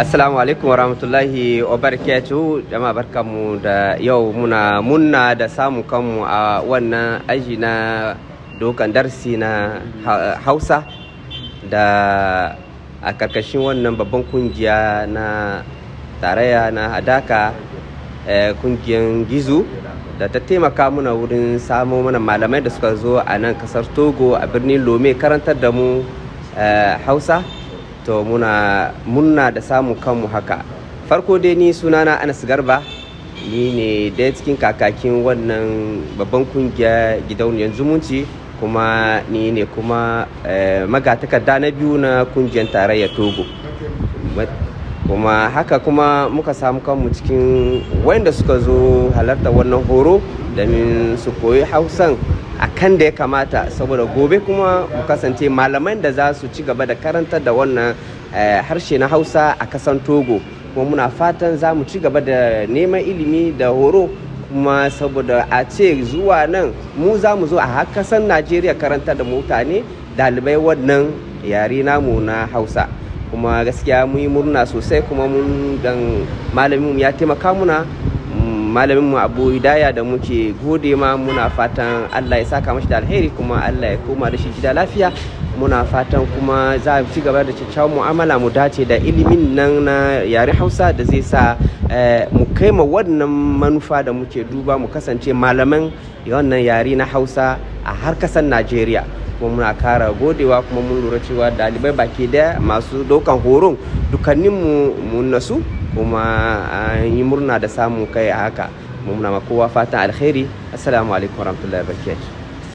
Assalamu alaikum wa rahmatullahi wa barakatuhu. Jama'a barkanmu da yau muna munna da samun kanmu a wannan aji na dokan darsi na Hausa da a karkashin wannan babban kungiya na tarayya na hadaka kungiyar gizo da ta taimaka muna wurin samo mana malamai da suka zo a nan kasar Togo a birnin Lome karantar da mu Hausa. To muna da samun kanmu haka. Farko dai ni sunana Anas Garba, ni ne daya cikin kakakin wannan babban kungiya gidauniyar zumunci, kuma ni ne kuma magatakarda na biyu na kungiyar tarayyar Togo. Kuma haka kuma muka samu kanmu cikin wanda suka zo halarta wannan horo domin su koyi Hausan a kan da ya kamata, saboda gobe kuma mu kasance malaman da za su ci gaba da karantar da wannan harshe na Hausa a kasan Togo. Kuma muna fatan za mu ci gaba da neman ilimi da horo, kuma saboda a ce zuwa nan mu za mu zo a kasan Najeriya karantar da mutane dalibai wannan yare namu na Hausa. Kuma gaskiya mun yi murna sosai, kuma mun dan malamin ya taimaka muna, malamin mu Abu Hidaya da muke gode ma. Muna fatan Allah ya saka mashi da alheri, kuma Allah ya koma da shi gida lafiya. Muna fatan kuma za a ci gaba da kyakkyawan mu'amala, mu dace da ilimin nan na yaren Hausa da zai sa mu kai ma wannan manufa da muke duba, mu kasance malaman wannan yare na Hausa a har kasar Najeriya. Kuma muna kara godewa, kuma mun lura cewa dalibai baki daya masu daukan horon dukkaninmu mun nasu, kuma an yi murna da samun kai a haka. Muna ma kowa fatan alheri. Assalamu alaikum warahmatullahi wabarakatuh.